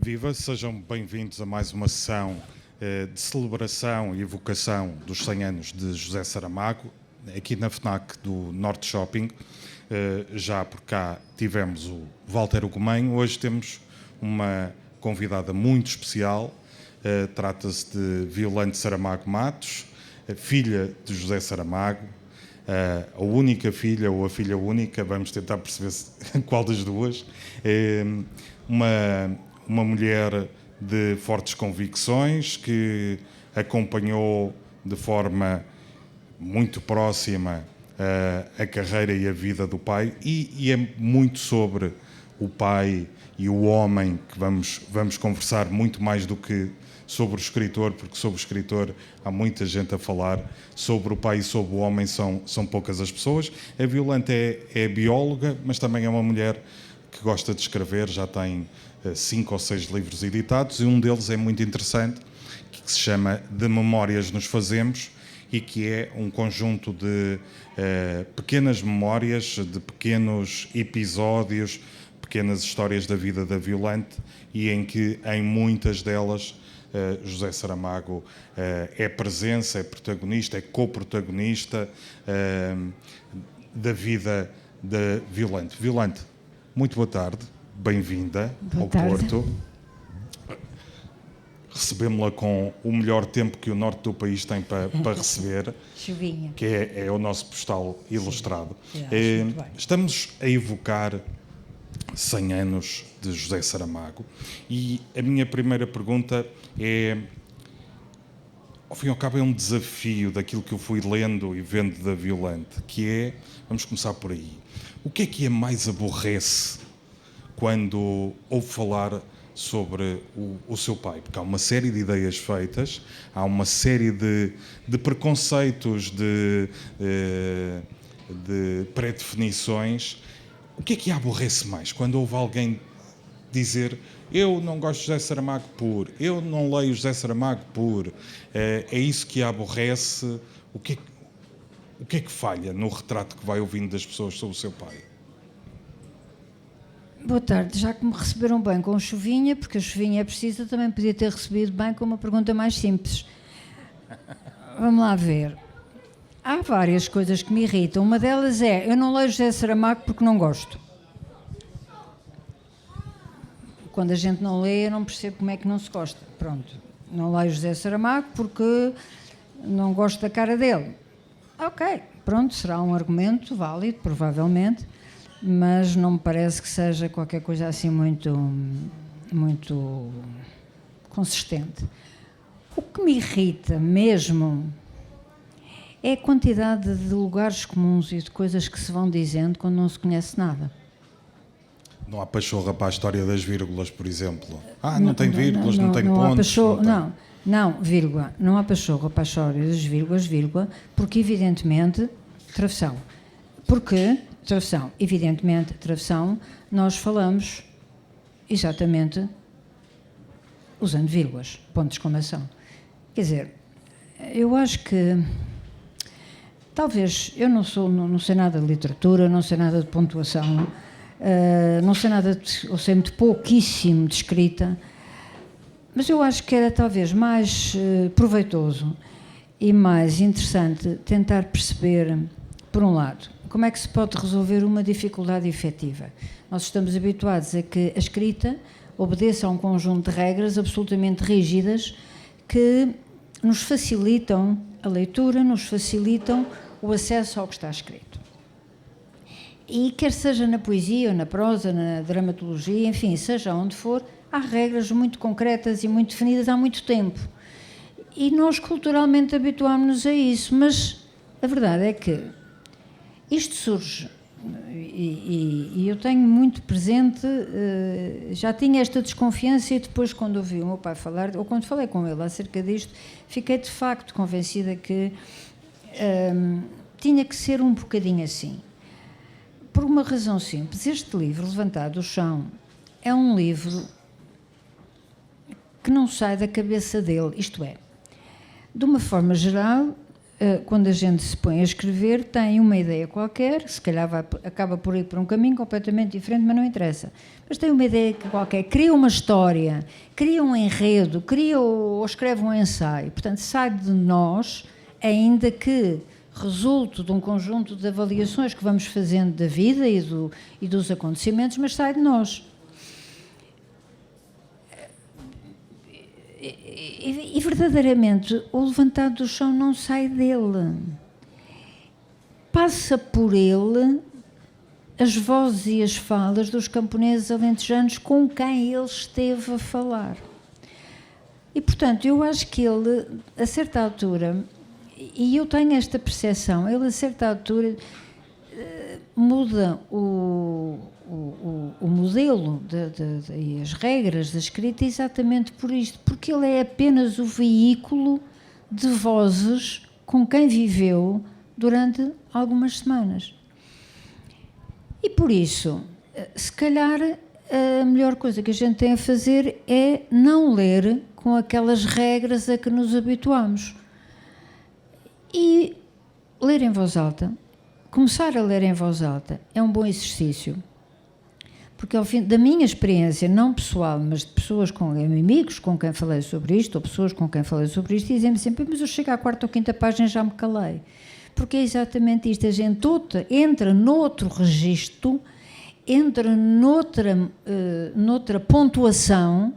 Viva, sejam bem-vindos a mais uma sessão de celebração e evocação dos 100 anos de José Saramago, aqui na FNAC do Norte Shopping. Já por cá tivemos o Walter Ugumem, hoje temos uma convidada muito especial. Trata-se de Violante Saramago Matos, filha de José Saramago, a única filha ou a filha única, vamos tentar perceber qual das duas. Uma mulher de fortes convicções que acompanhou de forma muito próxima a carreira e a vida do pai e é muito sobre o pai e o homem que vamos conversar, muito mais do que sobre o escritor, porque sobre o escritor há muita gente a falar, sobre o pai e sobre o homem são poucas as pessoas. A Violante é bióloga, mas também é uma mulher que gosta de escrever, já tem 5 ou 6 livros editados, e um deles é muito interessante, que se chama De Memórias Nos Fazemos, e que é um conjunto de pequenas memórias, de pequenos episódios, pequenas histórias da vida da Violante, e em que, em muitas delas, José Saramago é presença, é protagonista, é co-protagonista da vida da Violante. Violante, muito boa tarde, bem-vinda ao Porto. Recebemos-la com o melhor tempo que o norte do país tem para receber, Chuvinha. Que é o nosso postal ilustrado. Estamos a evocar 100 anos de José Saramago e a minha primeira pergunta é, ao fim e ao cabo, é um desafio daquilo que eu fui lendo e vendo da Violante, que é, vamos começar por aí, o que a mais aborrece quando ouve falar sobre o seu pai? Porque há uma série de ideias feitas, há uma série de preconceitos, de pré-definições. O que a aborrece mais quando ouve alguém dizer eu não gosto de José Saramago por, eu não leio José Saramago por, é isso que a aborrece? O que é que falha no retrato que vai ouvindo das pessoas sobre o seu pai? Boa tarde, já que me receberam bem com chuvinha, porque a chuvinha é precisa, também podia ter recebido bem com uma pergunta mais simples. Vamos lá ver. Há várias coisas que me irritam. Uma delas é, eu não leio José Saramago porque não gosto. Quando a gente não lê, eu não percebo como é que não se gosta. Pronto, não leio José Saramago porque não gosto da cara dele. Ok, pronto, será um argumento válido, provavelmente, mas não me parece que seja qualquer coisa assim muito consistente. O que me irrita mesmo é a quantidade de lugares comuns e de coisas que se vão dizendo quando não se conhece nada. Não há pachorra para a história das vírgulas, por exemplo. Não tem vírgulas, não tem pontos. Não, vírgula. Não há pachorra para a história das vírgulas, vírgula, porque evidentemente, travessão. Porque, travessão, evidentemente, travessão, nós falamos exatamente usando vírgulas, ponto de exclamação. Quer dizer, eu acho que talvez, eu não sei nada de literatura, não sei nada de pontuação, não sei nada, ou sei muito pouquíssimo de escrita, mas eu acho que era talvez mais proveitoso e mais interessante tentar perceber, por um lado, como é que se pode resolver uma dificuldade efetiva. Nós estamos habituados a que a escrita obedeça a um conjunto de regras absolutamente rígidas que nos facilitam a leitura, nos facilitam o acesso ao que está escrito. E quer seja na poesia, ou na prosa, na dramatologia, enfim, seja onde for, há regras muito concretas e muito definidas há muito tempo. E nós culturalmente habituámos-nos a isso, mas a verdade é que isto surge, e eu tenho muito presente, já tinha esta desconfiança e depois quando ouvi o meu pai falar, ou quando falei com ele acerca disto, fiquei de facto convencida que tinha que ser um bocadinho assim. Por uma razão simples, este livro, Levantado do Chão, é um livro que não sai da cabeça dele, isto é, de uma forma geral, quando a gente se põe a escrever, tem uma ideia qualquer, se calhar acaba por ir por um caminho completamente diferente, mas não interessa. Mas tem uma ideia qualquer, cria uma história, cria um enredo, cria ou escreve um ensaio. Portanto, sai de nós, ainda que resulte de um conjunto de avaliações que vamos fazendo da vida e dos acontecimentos, mas sai de nós. E verdadeiramente o levantado do chão não sai dele, passa por ele as vozes e as falas dos camponeses alentejanos com quem ele esteve a falar. E portanto eu acho que ele, a certa altura, e eu tenho esta percepção, ele a certa altura muda o modelo e as regras da escrita exatamente por isto, porque ele é apenas o veículo de vozes com quem viveu durante algumas semanas. E por isso, se calhar, a melhor coisa que a gente tem a fazer é não ler com aquelas regras a que nos habituamos. E ler em voz alta, começar a ler em voz alta, é um bom exercício. Porque ao fim da minha experiência, não pessoal, mas de pessoas amigos com quem falei sobre isto, ou pessoas com quem falei sobre isto, dizem-me sempre, mas eu chego à 4ª ou 5ª página e já me calei. Porque é exatamente isto, a gente entra noutro registro, entra noutra pontuação,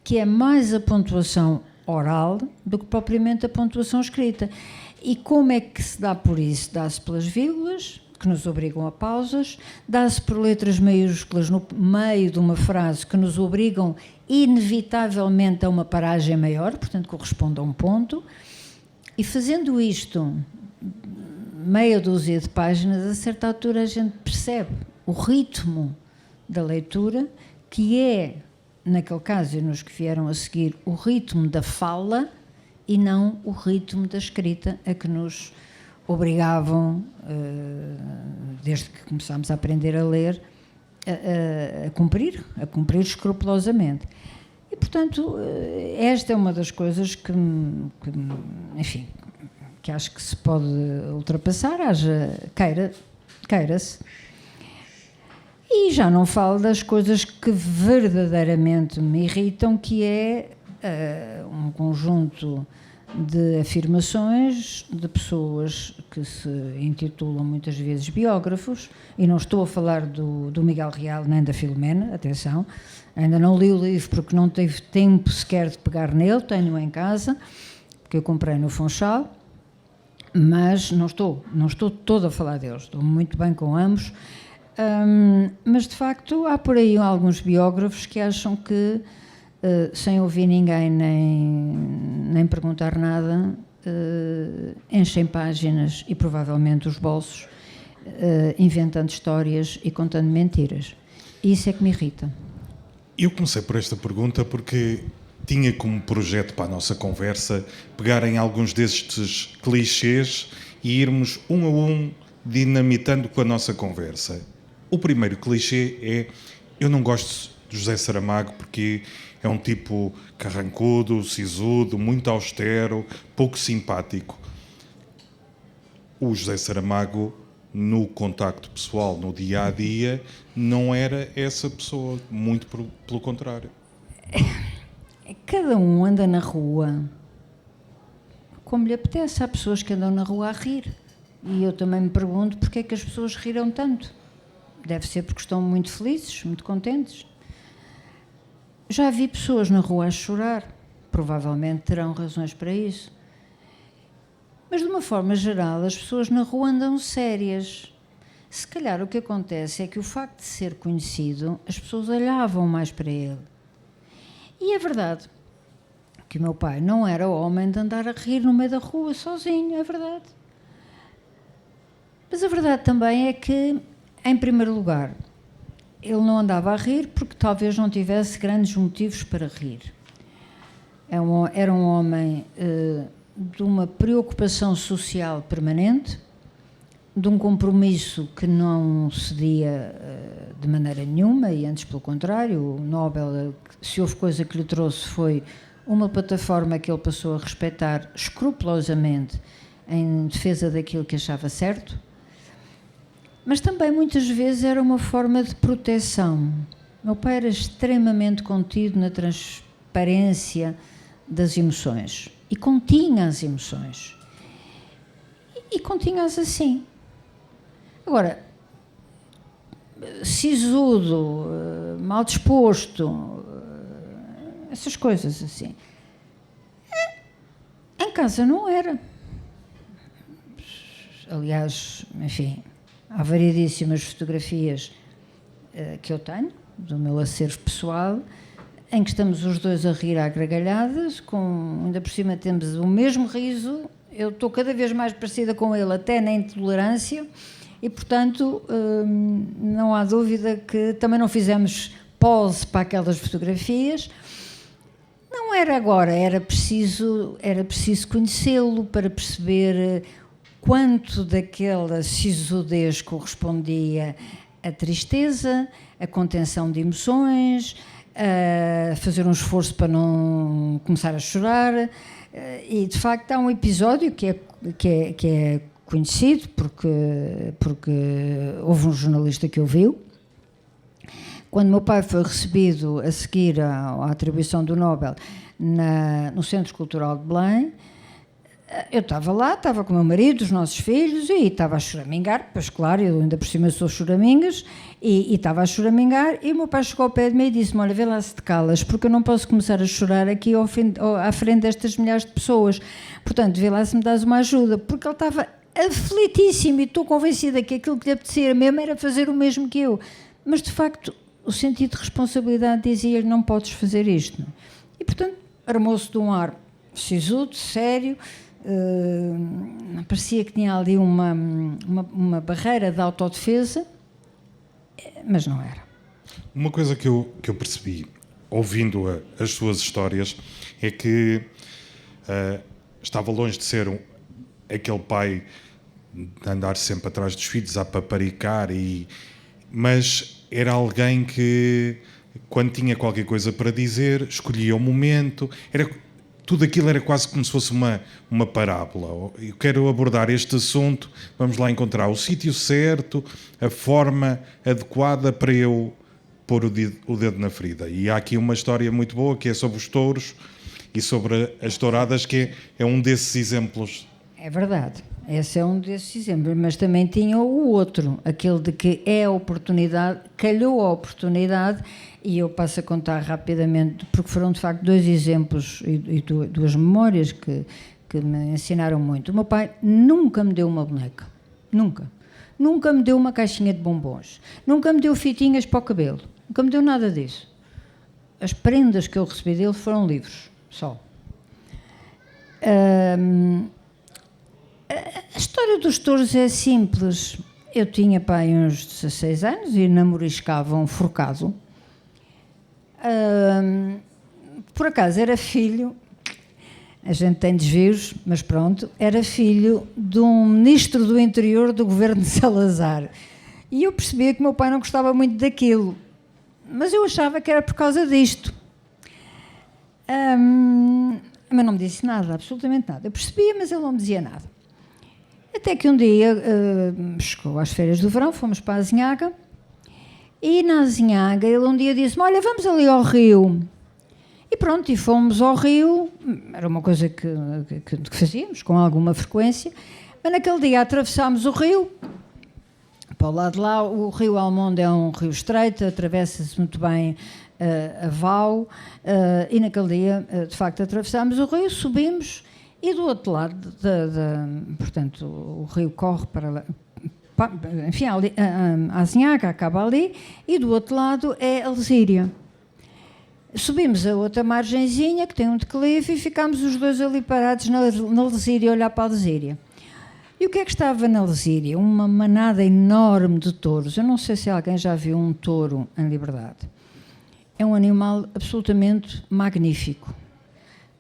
que é mais a pontuação oral do que propriamente a pontuação escrita. E como é que se dá por isso? Dá-se pelas vírgulas, que nos obrigam a pausas, dá-se por letras maiúsculas no meio de uma frase que nos obrigam inevitavelmente a uma paragem maior, portanto corresponde a um ponto, e fazendo isto meia dúzia de páginas, a certa altura a gente percebe o ritmo da leitura, que é, naquele caso e nos que vieram a seguir, o ritmo da fala e não o ritmo da escrita a que nos obrigavam, desde que começámos a aprender a ler, a cumprir escrupulosamente. E, portanto, esta é uma das coisas que enfim, que acho que se pode ultrapassar, queira-se. E já não falo das coisas que verdadeiramente me irritam, que é um conjunto de afirmações de pessoas que se intitulam muitas vezes biógrafos, e não estou a falar do Miguel Real nem da Filomena, atenção, ainda não li o livro porque não tive tempo sequer de pegar nele, tenho-o em casa, porque eu comprei no Funchal, mas não estou toda a falar deles, estou muito bem com ambos, mas de facto há por aí alguns biógrafos que acham que sem ouvir ninguém nem perguntar nada, enchem páginas e provavelmente os bolsos, inventando histórias e contando mentiras. E isso é que me irrita. Eu comecei por esta pergunta porque tinha como projeto para a nossa conversa pegar em alguns destes clichês e irmos um a um dinamitando com a nossa conversa. O primeiro clichê é: eu não gosto de José Saramago porque é um tipo carrancudo, sisudo, muito austero, pouco simpático. O José Saramago, no contacto pessoal, no dia-a-dia, não era essa pessoa, muito pelo contrário. Cada um anda na rua como lhe apetece. Há pessoas que andam na rua a rir. E eu também me pergunto porque é que as pessoas riram tanto. Deve ser porque estão muito felizes, muito contentes. Já vi pessoas na rua a chorar, provavelmente terão razões para isso. Mas, de uma forma geral, as pessoas na rua andam sérias. Se calhar o que acontece é que o facto de ser conhecido, as pessoas olhavam mais para ele. E é verdade que o meu pai não era homem de andar a rir no meio da rua sozinho, é verdade. Mas a verdade também é que, em primeiro lugar, ele não andava a rir porque talvez não tivesse grandes motivos para rir. Era um homem de uma preocupação social permanente, de um compromisso que não cedia de maneira nenhuma, e antes pelo contrário. O Nobel, se houve coisa que lhe trouxe, foi uma plataforma que ele passou a respeitar escrupulosamente em defesa daquilo que achava certo, mas também muitas vezes era uma forma de proteção. Meu pai era extremamente contido na transparência das emoções e continha as emoções e continha-as assim. Agora, sisudo, mal disposto, essas coisas assim, em casa não era. Aliás, enfim, há variedíssimas fotografias que eu tenho do meu acervo pessoal, em que estamos os dois a rir à gargalhadas, ainda por cima temos o mesmo riso, eu estou cada vez mais parecida com ele, até na intolerância, e, portanto, não há dúvida que também não fizemos pose para aquelas fotografias. Não era agora, era preciso conhecê-lo para perceber quanto daquela sisudez correspondia à tristeza, à contenção de emoções, a fazer um esforço para não começar a chorar. E, de facto, há um episódio que é conhecido, porque houve um jornalista que o viu. Quando meu pai foi recebido a seguir à atribuição do Nobel no Centro Cultural de Belém, eu estava lá, estava com o meu marido, os nossos filhos, e estava a choramingar, pois claro, eu ainda por cima sou choramingas, e estava a choramingar, e o meu pai chegou ao pé de mim e disse-me: olha, vê lá se te calas, porque eu não posso começar a chorar aqui à frente destas milhares de pessoas, portanto, vê lá se me dás uma ajuda, porque ele estava aflitíssimo, e estou convencida que aquilo que lhe apetecia mesmo era fazer o mesmo que eu, mas de facto o sentido de responsabilidade dizia-lhe: não podes fazer isto. E portanto armou-se de um ar sisudo, sério, parecia que tinha ali uma barreira de autodefesa, mas não era. Uma coisa que eu percebi, ouvindo as suas histórias, é que estava longe de ser aquele pai de andar sempre atrás dos filhos, a paparicar, mas era alguém que, quando tinha qualquer coisa para dizer, escolhia o momento, tudo aquilo era quase como se fosse uma parábola. Eu quero abordar este assunto, vamos lá encontrar o sítio certo, a forma adequada para eu pôr o dedo na ferida. E há aqui uma história muito boa, que é sobre os touros e sobre as touradas, que é um desses exemplos. É verdade, esse é um desses exemplos, mas também tinha o outro, aquele de que é a oportunidade, calhou a oportunidade, e eu passo a contar rapidamente, porque foram de facto dois exemplos e duas memórias que me ensinaram muito. O meu pai nunca me deu uma boneca, nunca me deu uma caixinha de bombons, nunca me deu fitinhas para o cabelo, nunca me deu nada disso. As prendas que eu recebi dele foram livros, só. A história dos touros é simples. Eu tinha, pai, uns 16 anos e namoriscava um forcado. Por acaso era filho, a gente tem desvios, mas pronto, era filho de um ministro do interior do governo de Salazar. E eu percebia que meu pai não gostava muito daquilo, mas eu achava que era por causa disto. Mas não me disse nada, absolutamente nada. Eu percebia, mas ele não me dizia nada. Até que um dia, chegou às férias do verão, fomos para a Azinhaga, e na Azinhaga ele um dia disse-me: olha, vamos ali ao rio. E pronto, e fomos ao rio, era uma coisa que fazíamos com alguma frequência, mas naquele dia atravessámos o rio, para o lado de lá. O rio Almonde é um rio estreito, atravessa-se muito bem a Vau, e naquele dia, de facto, atravessámos o rio, subimos, e do outro lado, portanto, o rio corre para lá, enfim, a Azinhaga acaba ali, e do outro lado é Alzíria. Subimos a outra margenzinha, que tem um declive, e ficámos os dois ali parados na Alzíria, a olhar para a Alzíria. E o que é que estava na Alzíria? Uma manada enorme de touros. Eu não sei se alguém já viu um touro em liberdade. É um animal absolutamente magnífico.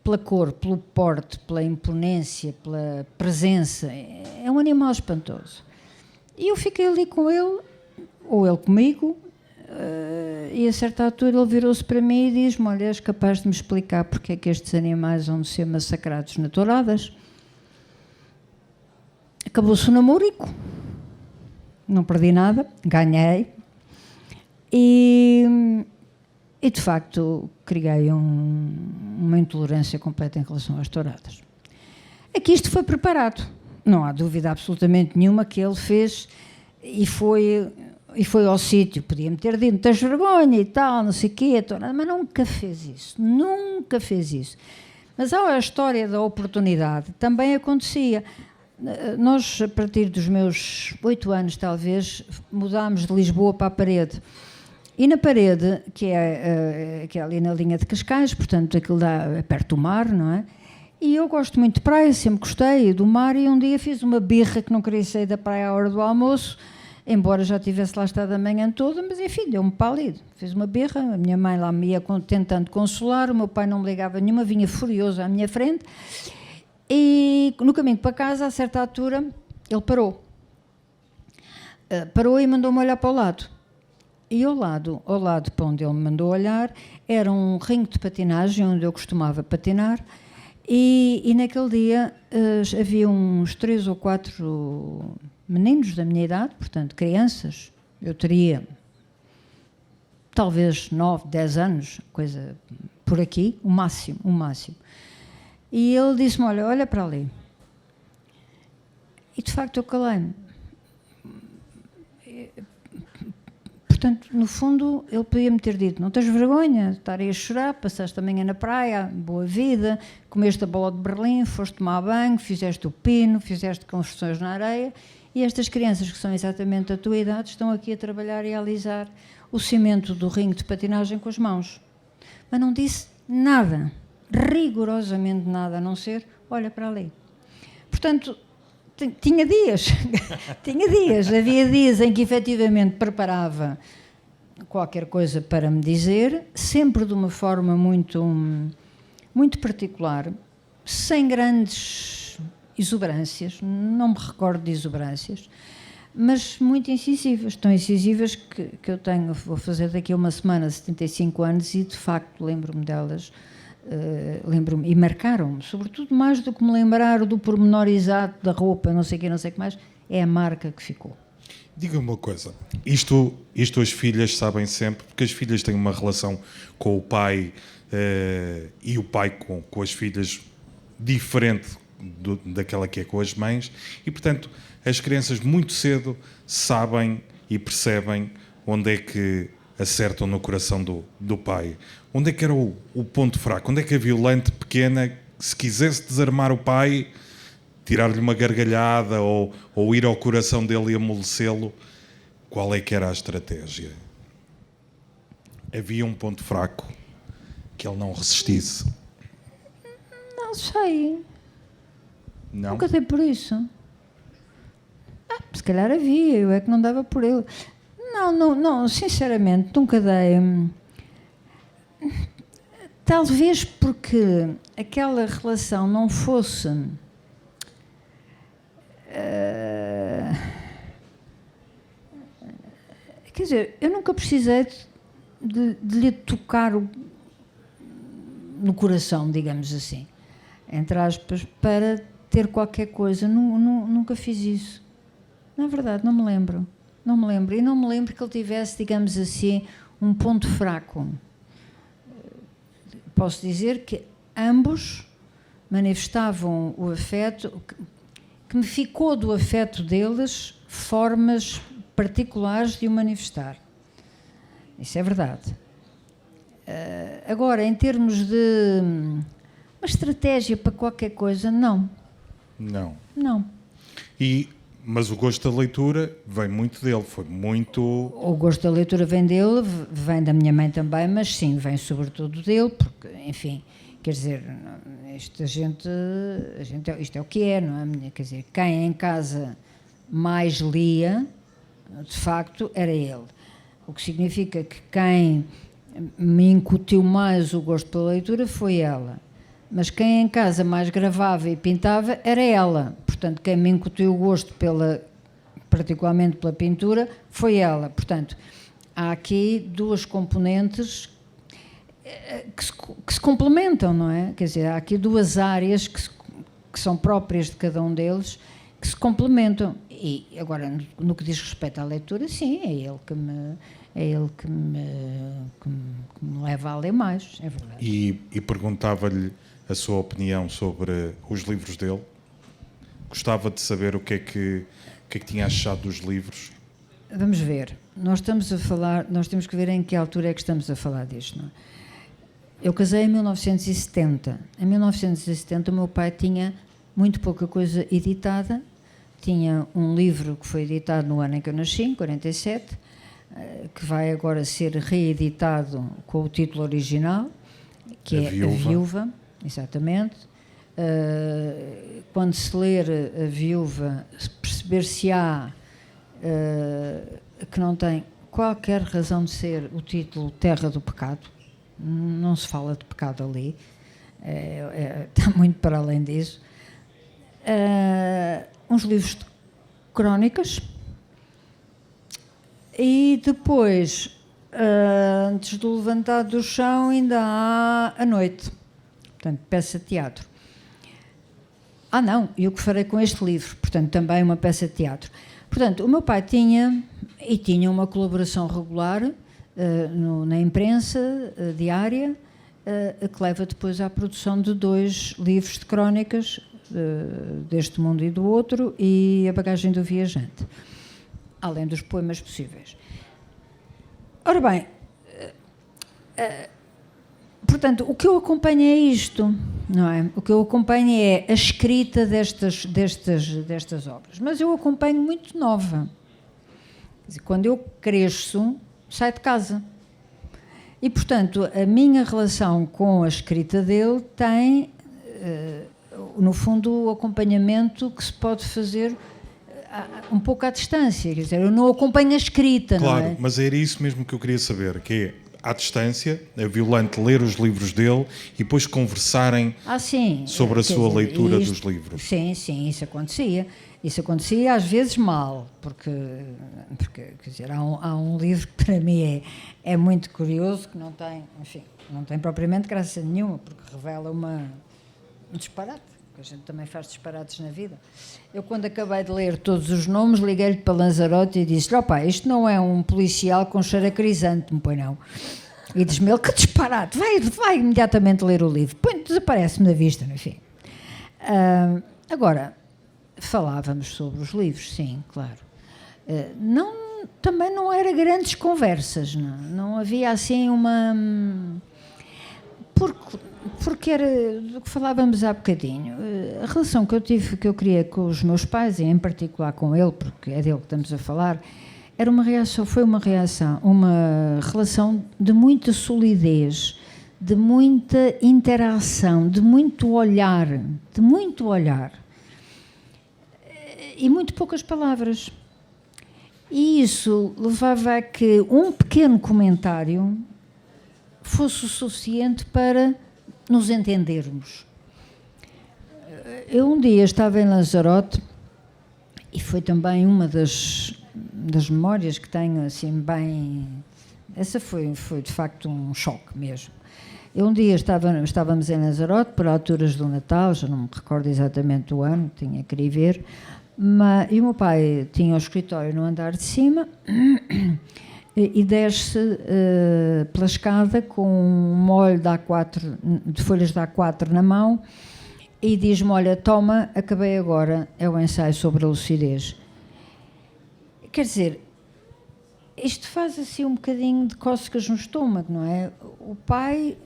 Pela cor, pelo porte, pela imponência, pela presença. É um animal espantoso. E eu fiquei ali com ele, ou ele comigo, e a certa altura ele virou-se para mim e diz-me: olha, és capaz de me explicar porque é que estes animais vão ser massacrados na touradas? Acabou-se o namorico, não perdi nada, ganhei, e de facto criei uma intolerância completa em relação às touradas. É que isto foi preparado, não há dúvida absolutamente nenhuma que ele fez e foi ao sítio, podia-me ter dito, tens vergonha e tal, não sei o quê, mas nunca fez isso. Mas a história da oportunidade também acontecia. Nós, a partir dos meus 8 anos, talvez, mudámos de Lisboa para a Parede. E na Parede, que é ali na linha de Cascais, portanto, aquilo dá perto do mar, não é? E eu gosto muito de praia, sempre gostei do mar, e um dia fiz uma birra que não queria sair da praia à hora do almoço, embora já tivesse lá estado a manhã toda, mas enfim, deu-me pálido. Fiz uma birra, a minha mãe lá me ia tentando consolar, o meu pai não me ligava nenhuma, vinha furioso à minha frente, e no caminho para casa, a certa altura, ele parou. Parou e mandou-me olhar para o lado. E ao lado para onde ele me mandou olhar, era um ringue de patinagem, onde eu costumava patinar, e naquele dia havia uns 3 ou 4 meninos da minha idade, portanto, crianças. Eu teria talvez 9, 10 anos, coisa por aqui, o máximo. E ele disse-me, olha para ali. E de facto eu calei-me. Portanto, no fundo, ele podia-me ter dito, não tens vergonha de estar aí a chorar, passaste a manhã na praia, boa vida, comeste a bola de Berlim, foste tomar banho, fizeste o pino, fizeste construções na areia, e estas crianças que são exatamente da tua idade estão aqui a trabalhar e a alisar o cimento do ringue de patinagem com as mãos. Mas não disse nada, rigorosamente nada, a não ser, olha para ali. Portanto, tinha dias, havia dias em que efetivamente preparava qualquer coisa para me dizer, sempre de uma forma muito particular, sem grandes exuberâncias, não me recordo de exuberâncias, mas muito incisivas, tão incisivas que eu vou fazer daqui a uma semana 75 anos e de facto lembro-me delas. Lembro-me, e marcaram-me, sobretudo mais do que me lembrar do pormenor exato da roupa, não sei o que mais, é a marca que ficou. Diga-me uma coisa, isto as filhas sabem sempre, porque as filhas têm uma relação com o pai e o pai com as filhas diferente daquela que é com as mães, e portanto as crianças muito cedo sabem e percebem onde é que acertam no coração do pai. Onde é que era o ponto fraco? Onde é que a Violante pequena, se quisesse desarmar o pai, tirar-lhe uma gargalhada ou ir ao coração dele e amolecê-lo, qual é que era a estratégia? Havia um ponto fraco que ele não resistisse? Não sei. Não? Nunca dei por isso. Se calhar havia, eu é que não dava por ele. Não, sinceramente, nunca dei. Talvez porque aquela relação não fosse quer dizer, eu nunca precisei de lhe tocar no coração, digamos assim, entre aspas, para ter qualquer coisa. Nunca fiz isso. Na verdade, não me lembro. E não me lembro que ele tivesse, digamos assim, um ponto fraco. Posso dizer que ambos manifestavam o afeto, que me ficou do afeto deles formas particulares de o manifestar. Isso é verdade. Agora, em termos de uma estratégia para qualquer coisa, não. Não. Não. Mas o gosto da leitura vem muito dele, foi muito... O gosto da leitura vem dele, vem da minha mãe também, mas sim, vem sobretudo dele, porque, enfim, quer dizer, isto é o que é, não é? Quer dizer, quem em casa mais lia, de facto, era ele. O que significa que quem me incutiu mais o gosto pela leitura foi ela. Mas quem em casa mais gravava e pintava era ela. Portanto, quem me incutiu o gosto particularmente pela pintura foi ela. Portanto, há aqui duas componentes que se complementam, não é? Quer dizer, há aqui duas áreas que são próprias de cada um deles, que se complementam. E agora, no que diz respeito à leitura, sim, é ele que me leva a ler mais, é verdade. E perguntava-lhe a sua opinião sobre os livros dele. Gostava de saber o que é que tinha achado dos livros. Vamos ver. Nós temos que ver em que altura é que estamos a falar disto, não é? Eu casei em 1970. Em 1970 o meu pai tinha muito pouca coisa editada. Tinha um livro que foi editado no ano em que eu nasci, em 47, que vai agora ser reeditado com o título original, que é A Viúva, exatamente. Quando se ler A Viúva, perceber-se-á que não tem qualquer razão de ser o título Terra do Pecado. Não se fala de pecado ali, está muito para além disso. Uns livros de crónicas e depois, antes do levantar do chão, ainda há A Noite, portanto, peça de teatro. Não, e o que farei com este livro, portanto, também uma peça de teatro. Portanto, o meu pai tinha uma colaboração regular na imprensa diária, que leva depois à produção de 2 livros de crónicas, Deste Mundo e do Outro, e A Bagagem do Viajante, além dos poemas possíveis. Ora bem, portanto, o que eu acompanho é isto, não é? O que eu acompanho é a escrita destas obras, mas eu acompanho muito nova. Quer dizer, quando eu cresço, saio de casa. E, portanto, a minha relação com a escrita dele tem, no fundo, o acompanhamento que se pode fazer um pouco à distância. Quer dizer, eu não acompanho a escrita, claro, não é? Mas era isso mesmo que eu queria saber, que é, à distância, a Violante ler os livros dele e depois conversarem sobre a sua leitura dos livros. Sim, isso acontecia. Isso acontecia às vezes mal, porque quer dizer, há um livro que para mim é muito curioso, que não tem propriamente graça nenhuma, porque revela um disparate, porque a gente também faz disparates na vida. Eu, quando acabei de ler todos os nomes, liguei-lhe para Lanzarote e disse-lhe: "Opa, isto não é um policial com cheiro a crisântemo, pois não?" E diz-me ele: "Que disparate, vai imediatamente ler o livro." Desaparece-me da vista, enfim. Agora, falávamos sobre os livros, sim, claro. Também não era grandes conversas, não havia assim uma... Porque era do que falávamos há bocadinho. A relação que eu criei com os meus pais, e em particular com ele, porque é dele que estamos a falar, foi uma relação de muita solidez, de muita interação, de muito olhar, e muito poucas palavras. E isso levava a que um pequeno comentário fosse o suficiente para nos entendermos. Eu um dia estava em Lanzarote, e foi também uma das memórias que tenho assim bem... Essa foi de facto um choque mesmo. Eu um dia estávamos em Lanzarote, por alturas do Natal, já não me recordo exatamente o ano, tinha que ir ver, e o meu pai tinha o escritório no andar de cima e desce pela escada com um molho de folhas de A4 na mão e diz-me: "Olha, toma, acabei agora, é o ensaio sobre a lucidez." Quer dizer, isto faz assim um bocadinho de cócegas no estômago, não é? O pai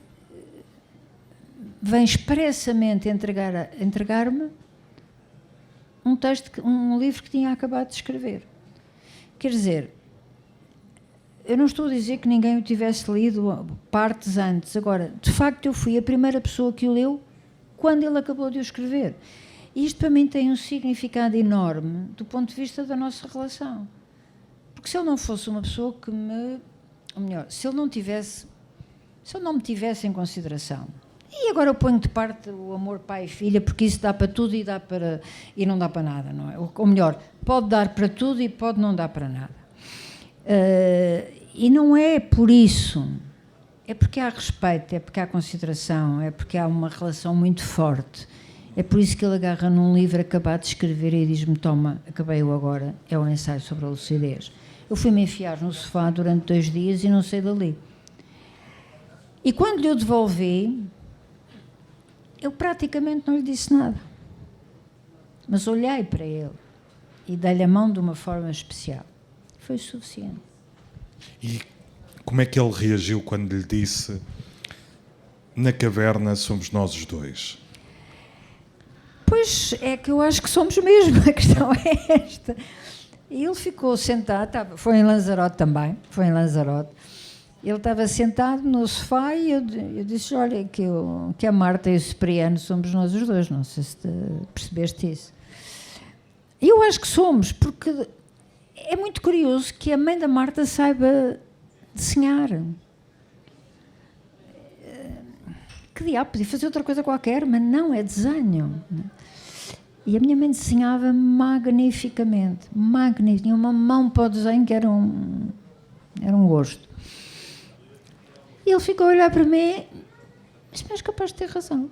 vem expressamente entregar-me um livro que tinha acabado de escrever. Quer dizer, eu não estou a dizer que ninguém o tivesse lido partes antes. Agora, de facto, eu fui a primeira pessoa que o leu quando ele acabou de o escrever. E isto para mim tem um significado enorme do ponto de vista da nossa relação. Porque se ele não fosse uma pessoa que ou melhor, se ele não me tivesse em consideração, e agora eu ponho de parte o amor pai e filha, porque isso dá para tudo e não dá para nada, não é? Ou melhor, pode dar para tudo e pode não dar para nada. E não é por isso, é porque há respeito, é porque há consideração, é porque há uma relação muito forte. É por isso que ele agarra num livro acabado de escrever e diz-me: toma, acabei-o agora, é o ensaio sobre a lucidez. Eu fui-me enfiar no sofá durante 2 dias e não saí dali. E quando lhe o devolvi, eu praticamente não lhe disse nada. Mas olhei para ele e dei-lhe a mão de uma forma especial. Foi suficiente. E como é que ele reagiu quando lhe disse: na caverna somos nós os dois? Pois é que eu acho que somos mesmo, a questão é esta. E ele ficou sentado, foi em Lanzarote também, foi em Lanzarote. Ele estava sentado no sofá e eu disse: olha, que a Marta e o Cipriano somos nós os dois, não sei se percebeste isso. E eu acho que somos, porque é muito curioso que a mãe da Marta saiba desenhar. Que diabo, podia fazer outra coisa qualquer, mas não, é desenho. E a minha mãe desenhava magnificamente, magnífico. Tinha uma mão para o desenho que era um gosto. E ele ficou a olhar para mim e disse: mas és capaz de ter razão.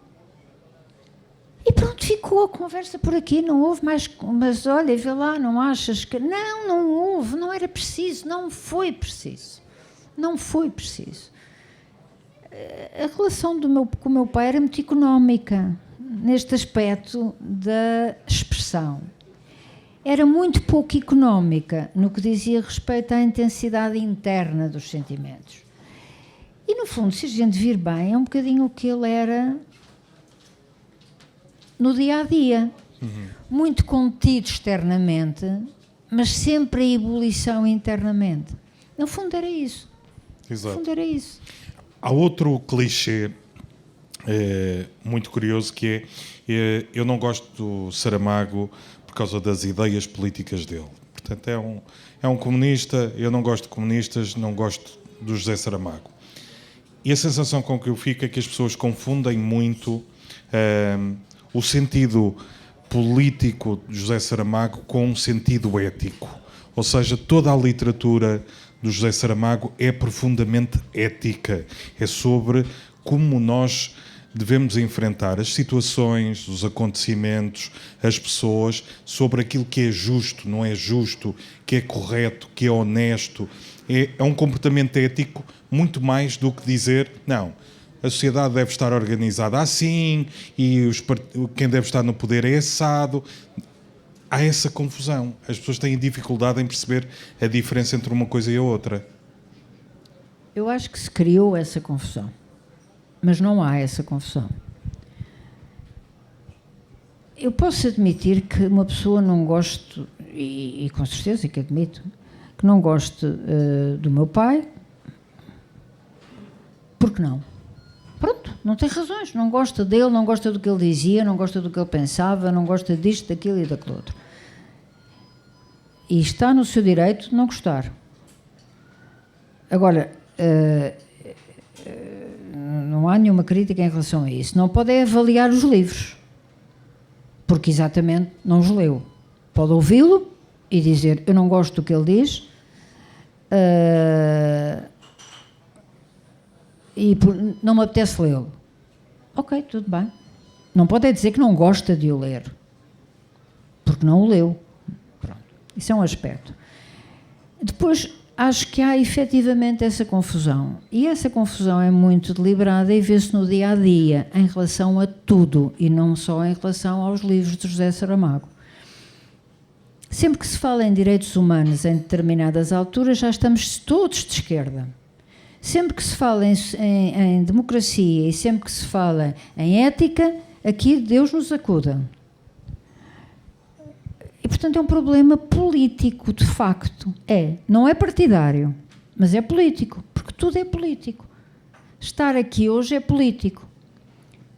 E pronto, ficou a conversa por aqui, não houve mais. Mas olha, vê lá, não achas que. Não houve, não era preciso, não foi preciso. Não foi preciso. A relação com o meu pai era muito económica, neste aspecto da expressão. Era muito pouco económica no que dizia respeito à intensidade interna dos sentimentos. E, no fundo, se a gente vir bem, é um bocadinho o que ele era no dia-a-dia. Muito contido externamente, mas sempre em ebulição internamente. No fundo era isso. Exato. No fundo era isso. Há outro clichê muito curioso que é: eu não gosto do Saramago por causa das ideias políticas dele. Portanto, é um comunista, eu não gosto de comunistas, não gosto do José Saramago. E a sensação com que eu fico é que as pessoas confundem muito o sentido político de José Saramago com um sentido ético. Ou seja, toda a literatura do José Saramago é profundamente ética. É sobre como nós devemos enfrentar as situações, os acontecimentos, as pessoas, sobre aquilo que é justo, não é justo, que é correto, que é honesto. É um comportamento ético muito mais do que dizer: não, a sociedade deve estar organizada assim e quem deve estar no poder é assado. Há essa confusão. As pessoas têm dificuldade em perceber a diferença entre uma coisa e a outra. Eu acho que se criou essa confusão, mas não há essa confusão. Eu posso admitir que uma pessoa não goste, e com certeza que admito, que não goste do meu pai. Por que não? Pronto, não tem razões. Não gosta dele, não gosta do que ele dizia, não gosta do que ele pensava, não gosta disto, daquilo e daquilo outro. E está no seu direito de não gostar. Agora, não há nenhuma crítica em relação a isso. Não pode avaliar os livros, porque exatamente não os leu. Pode ouvi-lo e dizer: eu não gosto do que ele diz, e não me apetece lê-lo. Ok, tudo bem. Não pode dizer que não gosta de o ler, porque não o leu. Pronto. Isso é um aspecto. Depois, acho que há efetivamente essa confusão. E essa confusão é muito deliberada e vê-se no dia-a-dia, em relação a tudo, e não só em relação aos livros de José Saramago. Sempre que se fala em direitos humanos em determinadas alturas, já estamos todos de esquerda. Sempre que se fala em democracia e sempre que se fala em ética, aqui Deus nos acuda. E, portanto, é um problema político, de facto. Não é partidário, mas é político, porque tudo é político. Estar aqui hoje é político.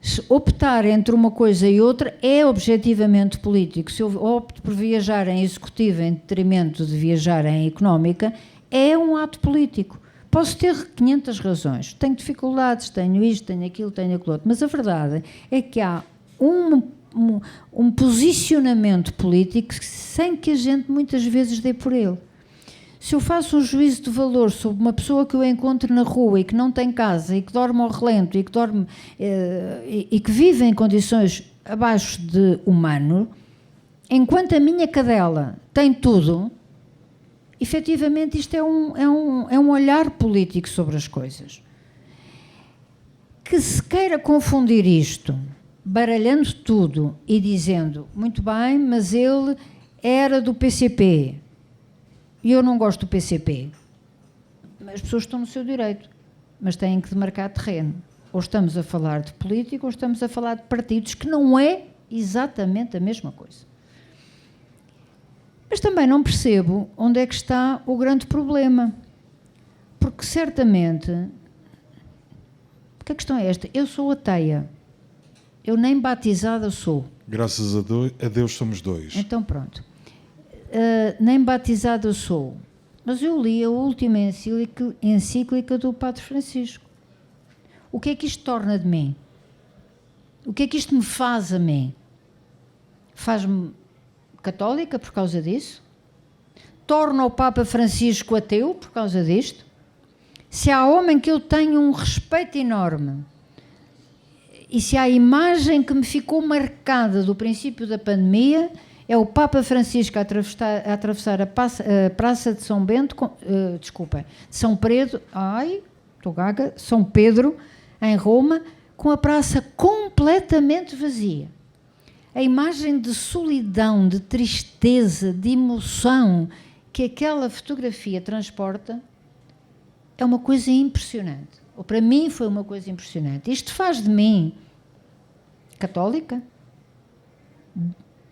Se optar entre uma coisa e outra é objetivamente político. Se eu opto por viajar em executiva em detrimento de viajar em económica, é um ato político. Posso ter 500 razões, tenho dificuldades, tenho isto, tenho aquilo, tenho aquilo outro, mas a verdade é que há um posicionamento político sem que a gente muitas vezes dê por ele. Se eu faço um juízo de valor sobre uma pessoa que eu encontro na rua e que não tem casa e que dorme ao relento e que, e que vive em condições abaixo de humano, enquanto a minha cadela tem tudo, efetivamente isto é um olhar político sobre as coisas. Que se queira confundir isto, baralhando tudo e dizendo, muito bem, mas ele era do PCP e eu não gosto do PCP. As pessoas estão no seu direito, mas têm que demarcar terreno. Ou estamos a falar de política ou estamos a falar de partidos, que não é exatamente a mesma coisa. Mas também não percebo onde é que está o grande problema. Porque certamente, porque a questão é esta, eu sou ateia, eu nem batizada sou. Graças a Deus somos dois. Então pronto, nem batizada sou, mas eu li a última encíclica do Padre Francisco. O que é que isto torna de mim? O que é que isto me faz a mim? Faz-me católica por causa disso? Torna o Papa Francisco ateu por causa disto? Se há homem que eu tenho um respeito enorme e se há a imagem que me ficou marcada do princípio da pandemia, é o Papa Francisco a atravessar a Praça de São Bento, de São Pedro, São Pedro, em Roma, com a praça completamente vazia. A imagem de solidão, de tristeza, de emoção que aquela fotografia transporta é uma coisa impressionante. Ou para mim foi uma coisa impressionante. Isto faz de mim católica?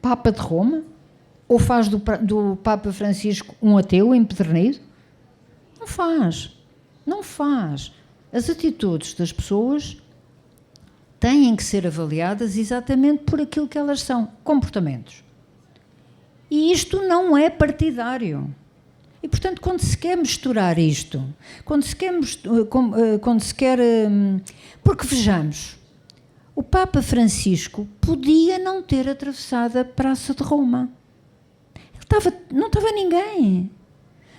Papa de Roma? Ou faz do Papa Francisco um ateu empedernido? Não faz. Não faz. As atitudes das pessoas têm que ser avaliadas exatamente por aquilo que elas são, comportamentos. E isto não é partidário. E, portanto, quando se quer misturar isto, quando se quer... Porque, vejamos, o Papa Francisco podia não ter atravessado a Praça de Roma. Não estava ninguém.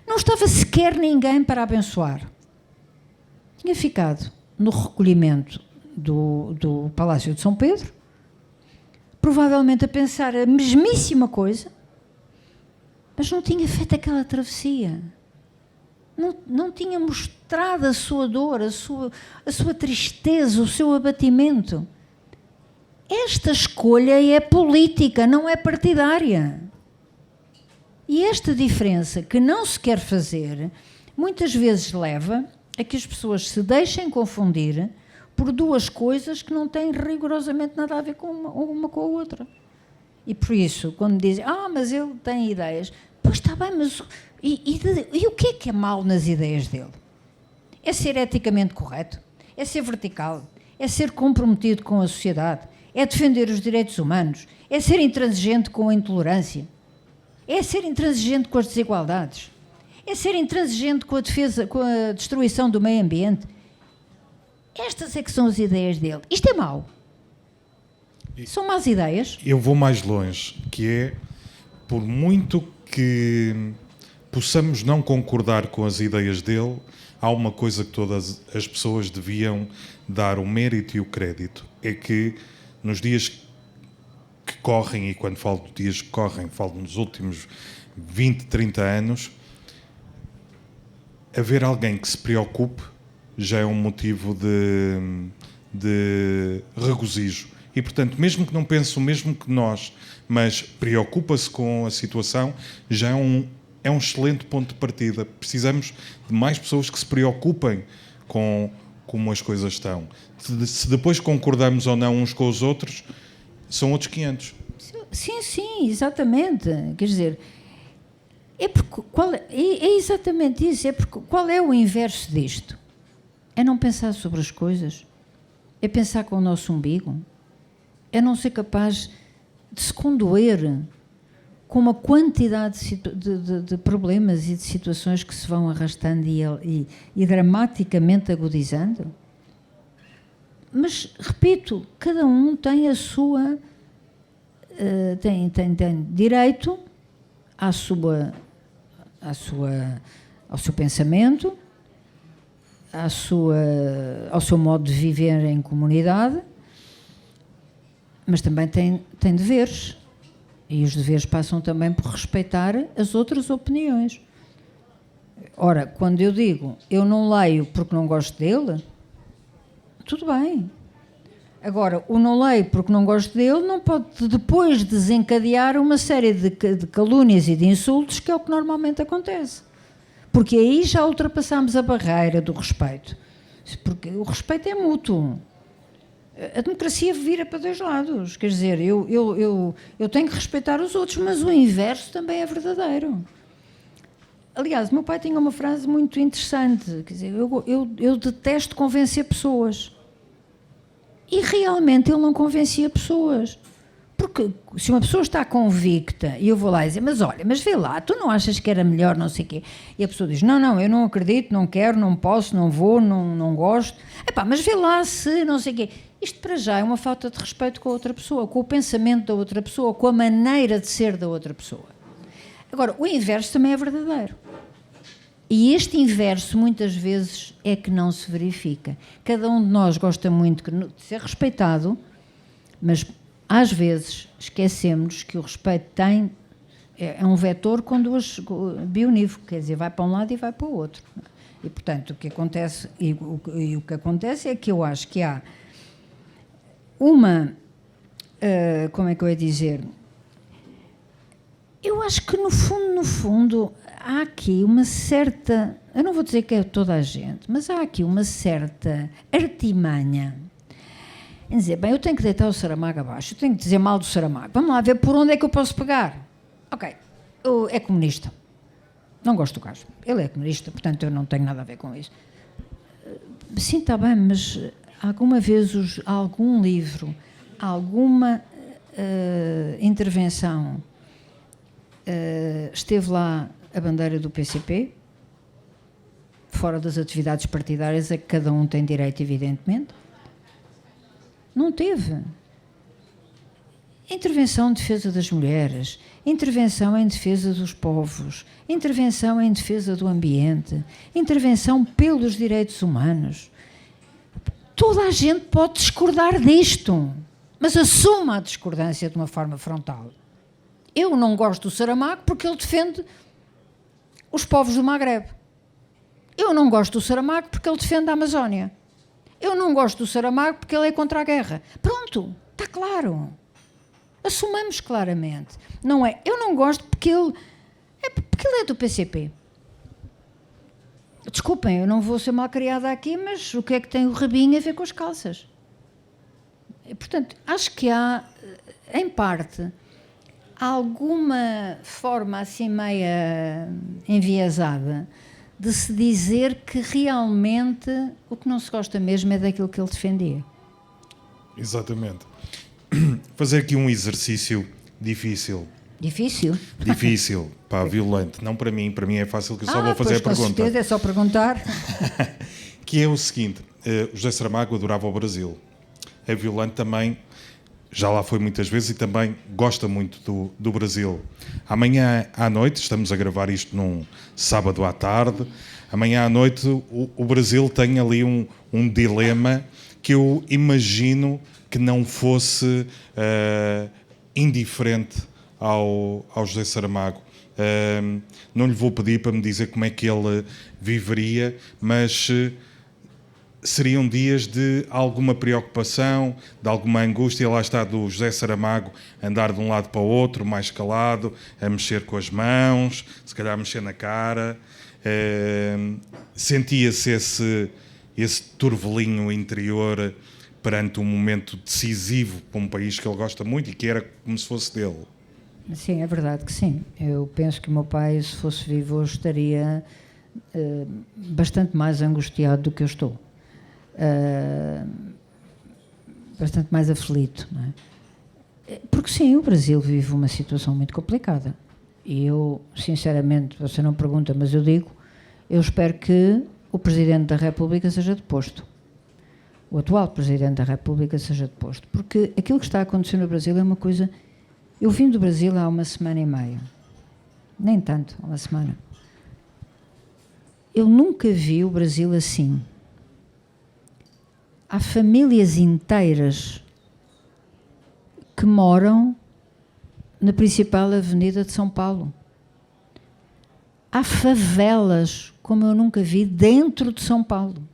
Não estava sequer ninguém para abençoar. Tinha ficado no recolhimento do Palácio de São Pedro, provavelmente a pensar a mesmíssima coisa, mas não tinha feito aquela travessia. Não tinha mostrado a sua dor, a sua tristeza, o seu abatimento. Esta escolha é política, não é partidária. E esta diferença que não se quer fazer, muitas vezes leva a que as pessoas se deixem confundir por duas coisas que não têm rigorosamente nada a ver com uma com a outra. E por isso, quando dizem, mas ele tem ideias, pois está bem, mas e o que é mau nas ideias dele? É ser eticamente correto? É ser vertical? É ser comprometido com a sociedade? É defender os direitos humanos? É ser intransigente com a intolerância? É ser intransigente com as desigualdades? É ser intransigente com a defesa, com a destruição do meio ambiente? Estas é que são as ideias dele. Isto é mau. São más ideias. Eu vou mais longe, que é, por muito que possamos não concordar com as ideias dele, há uma coisa que todas as pessoas deviam dar o mérito e o crédito. É que nos dias que correm, e quando falo de dias que correm, falo nos últimos 20, 30 anos, haver alguém que se preocupe já é um motivo de regozijo. E, portanto, mesmo que não pense o mesmo que nós, mas preocupa-se com a situação, já é um excelente ponto de partida. Precisamos de mais pessoas que se preocupem com como as coisas estão. Se depois concordamos ou não uns com os outros, são outros 500. Sim, exatamente. Quer dizer, é exatamente isso. É porque qual é o inverso disto? É não pensar sobre as coisas, é pensar com o nosso umbigo, é não ser capaz de se condoer com uma quantidade de problemas e de situações que se vão arrastando e dramaticamente agudizando. Mas, repito, cada um tem a sua... tem direito ao seu pensamento, ao seu modo de viver em comunidade, mas também tem deveres. E os deveres passam também por respeitar as outras opiniões. Ora, quando eu digo eu não leio porque não gosto dele, tudo bem. Agora, o não leio porque não gosto dele não pode depois desencadear uma série de calúnias e de insultos, que é o que normalmente acontece. Porque aí já ultrapassamos a barreira do respeito. Porque o respeito é mútuo. A democracia vira para dois lados. Quer dizer, eu tenho que respeitar os outros, mas o inverso também é verdadeiro. Aliás, o meu pai tinha uma frase muito interessante. Quer dizer, eu detesto convencer pessoas. E realmente ele não convencia pessoas. Porque se uma pessoa está convicta e eu vou lá e dizer, mas olha, mas vê lá, tu não achas que era melhor não sei o quê? E a pessoa diz, não, eu não acredito, não quero, não posso, não vou, não gosto. Epá, mas vê lá se não sei o quê. Isto para já é uma falta de respeito com a outra pessoa, com o pensamento da outra pessoa, com a maneira de ser da outra pessoa. Agora, o inverso também é verdadeiro. E este inverso, muitas vezes, é que não se verifica. Cada um de nós gosta muito de ser respeitado, mas, às vezes, esquecemos que o respeito é um vetor com duas bionívocas, quer dizer, vai para um lado e vai para o outro. E, portanto, o que acontece, o que acontece é que eu acho que há uma... como é que eu ia dizer? Eu acho que, no fundo... há aqui uma certa, eu não vou dizer que é toda a gente, mas há aqui uma certa artimanha em dizer, bem, eu tenho que deitar o Saramago abaixo, eu tenho que dizer mal do Saramago, vamos lá ver por onde é que eu posso pegar. Ok, é comunista, não gosto do gajo, ele é comunista, portanto eu não tenho nada a ver com isso. Sim, está bem, mas alguma vez algum livro, alguma intervenção esteve lá a bandeira do PCP, fora das atividades partidárias a que cada um tem direito, evidentemente? Não teve. Intervenção em defesa das mulheres, intervenção em defesa dos povos, intervenção em defesa do ambiente, intervenção pelos direitos humanos. Toda a gente pode discordar disto, mas assuma a discordância de uma forma frontal. Eu não gosto do Saramago porque ele defende os povos do Magrebe. Eu não gosto do Saramago porque ele defende a Amazónia. Eu não gosto do Saramago porque ele é contra a guerra. Pronto, está claro. Assumamos claramente. Não é, eu não gosto porque ele é do PCP. Desculpem, eu não vou ser mal criada aqui, mas o que é que tem o rabinho a ver com as calças? E, portanto, acho que há, em parte, alguma forma assim meia enviesada de se dizer que realmente o que não se gosta mesmo é daquilo que ele defendia. Exatamente. Fazer aqui um exercício difícil. Difícil, pá, violento. Não para mim é fácil, que eu só vou fazer a pergunta. Com certeza, é só perguntar. Que é o seguinte, o José Saramago adorava o Brasil. É violento também, já lá foi muitas vezes e também gosta muito do Brasil. Amanhã à noite, estamos a gravar isto num sábado à tarde, amanhã à noite o Brasil tem ali um dilema que eu imagino que não fosse indiferente ao José Saramago. Não lhe vou pedir para me dizer como é que ele viveria, mas seriam dias de alguma preocupação, de alguma angústia. Lá está do José Saramago andar de um lado para o outro, mais calado, a mexer com as mãos, se calhar a mexer na cara. Sentia-se esse turvelinho interior perante um momento decisivo para um país que ele gosta muito e que era como se fosse dele. Sim, é verdade que sim. Eu penso que o meu pai, se fosse vivo hoje, estaria bastante mais angustiado do que eu estou. Bastante mais aflito, não é? Porque sim, o Brasil vive uma situação muito complicada. E eu, sinceramente, você não pergunta, mas eu digo, eu espero que o Presidente da República seja deposto. O atual Presidente da República seja deposto. Porque aquilo que está a acontecer no Brasil é uma coisa... Eu vim do Brasil há uma semana e meia. Nem tanto, há uma semana. Eu nunca vi o Brasil assim. Há famílias inteiras que moram na principal avenida de São Paulo. Há favelas, como eu nunca vi, dentro de São Paulo.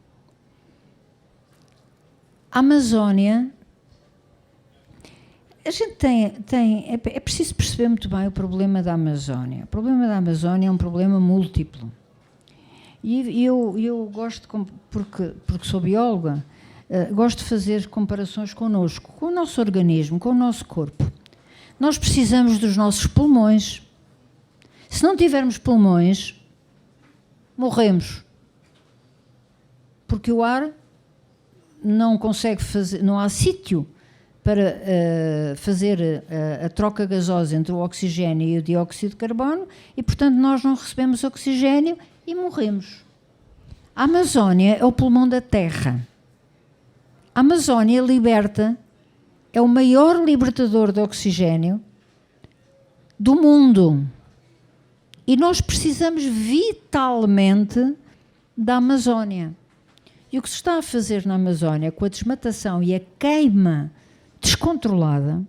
A Amazónia, a gente é preciso perceber muito bem o problema da Amazónia. O problema da Amazónia é um problema múltiplo. E eu gosto, porque sou bióloga, gosto de fazer comparações connosco, com o nosso organismo, com o nosso corpo. Nós precisamos dos nossos pulmões. Se não tivermos pulmões, morremos. Porque o ar não consegue fazer, não há sítio para fazer a troca gasosa entre o oxigênio e o dióxido de carbono e, portanto, nós não recebemos oxigênio e morremos. A Amazónia é o pulmão da Terra. A Amazónia é o maior libertador de oxigênio do mundo. E nós precisamos vitalmente da Amazónia. E o que se está a fazer na Amazónia, com a desmatação e a queima descontrolada,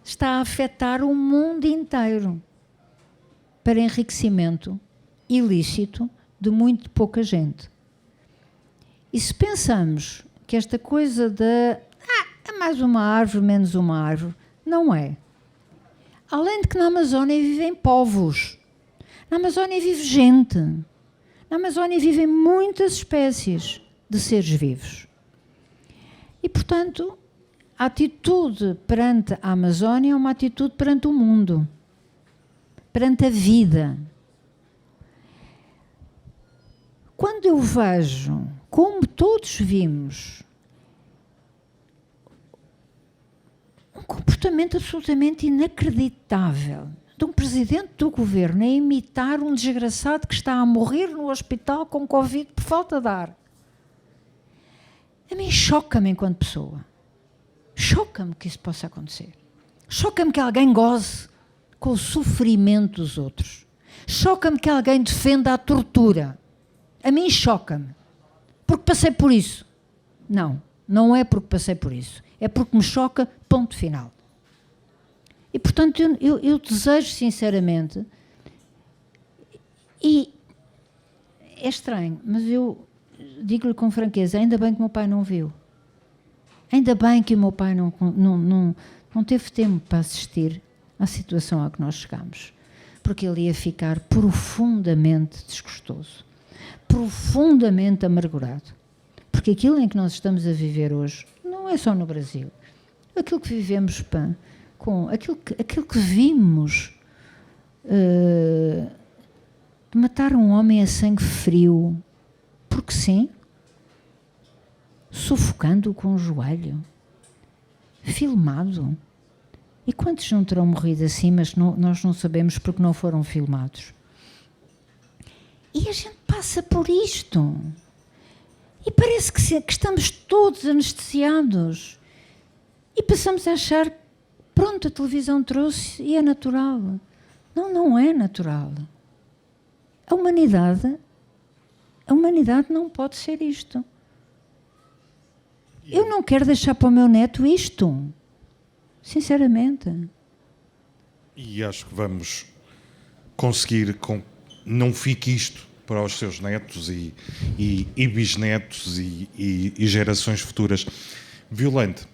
está a afetar o mundo inteiro para enriquecimento ilícito de muito pouca gente. E se pensamos que esta coisa de é mais uma árvore, menos uma árvore, não é. Além de que na Amazónia vivem povos, na Amazónia vive gente, na Amazónia vivem muitas espécies de seres vivos. E, portanto, a atitude perante a Amazónia é uma atitude perante o mundo, perante a vida. Quando eu vejo, como todos vimos, um comportamento absolutamente inacreditável de um presidente do governo a imitar um desgraçado que está a morrer no hospital com Covid por falta de ar, a mim choca-me enquanto pessoa. Choca-me que isso possa acontecer. Choca-me que alguém goze com o sofrimento dos outros. Choca-me que alguém defenda a tortura. A mim choca-me. Porque passei por isso. Não, não é porque passei por isso. É porque me choca, ponto final. E, portanto, eu desejo sinceramente, e é estranho, mas eu digo-lhe com franqueza, ainda bem que o meu pai não viu. Ainda bem que o meu pai não teve tempo para assistir à situação a que nós chegamos. Porque ele ia ficar profundamente desgostoso, profundamente amargurado. Porque aquilo em que nós estamos a viver hoje não é só no Brasil. Aquilo que vivemos, aquilo que vimos de matar um homem a sangue frio, porque sim, sufocando-o com o joelho, filmado. E quantos não terão morrido assim, mas nós não sabemos porque não foram filmados? E a gente passa por isto. E parece que estamos todos anestesiados. E passamos a achar, pronto, a televisão trouxe e é natural. Não, não é natural. A humanidade não pode ser isto. Eu não quero deixar para o meu neto isto. Sinceramente. E acho que vamos conseguir não fique isto para os seus netos e bisnetos e gerações futuras. Violante,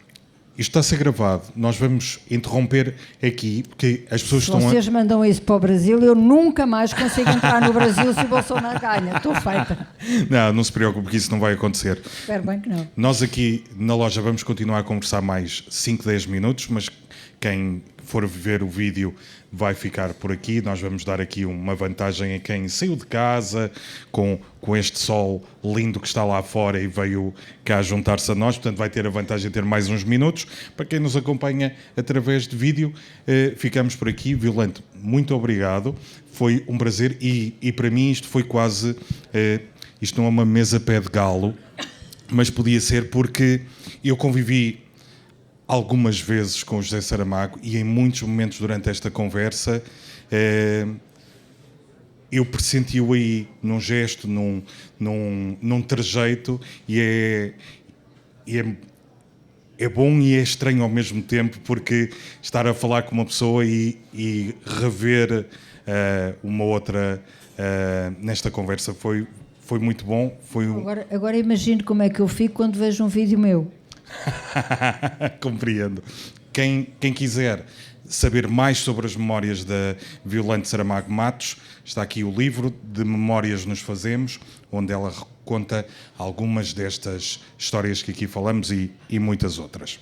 isto está a ser gravado. Nós vamos interromper aqui, porque as pessoas estão... Vocês mandam isso para o Brasil, eu nunca mais consigo entrar no Brasil se o Bolsonaro ganha. Estou feita. Não se preocupe, porque isso não vai acontecer. Espero bem que não. Nós aqui na loja vamos continuar a conversar mais 5, 10 minutos, mas quem for ver o vídeo vai ficar por aqui. Nós vamos dar aqui uma vantagem a quem saiu de casa com este sol lindo que está lá fora e veio cá juntar-se a nós, portanto vai ter a vantagem de ter mais uns minutos. Para quem nos acompanha através de vídeo, ficamos por aqui. Violante, muito obrigado, foi um prazer e para mim isto foi quase, isto não é uma mesa pé de galo, mas podia ser porque eu convivi algumas vezes com o José Saramago e em muitos momentos durante esta conversa eu pressenti-o aí num gesto, num trejeito e é bom e é estranho ao mesmo tempo, porque estar a falar com uma pessoa e rever uma outra nesta conversa foi muito bom. Agora imagino como é que eu fico quando vejo um vídeo meu. Compreendo. Quem quiser saber mais sobre as memórias da Violante Saramago Matos, está aqui o livro De Memórias Nos Fazemos, onde ela conta algumas destas histórias que aqui falamos e muitas outras.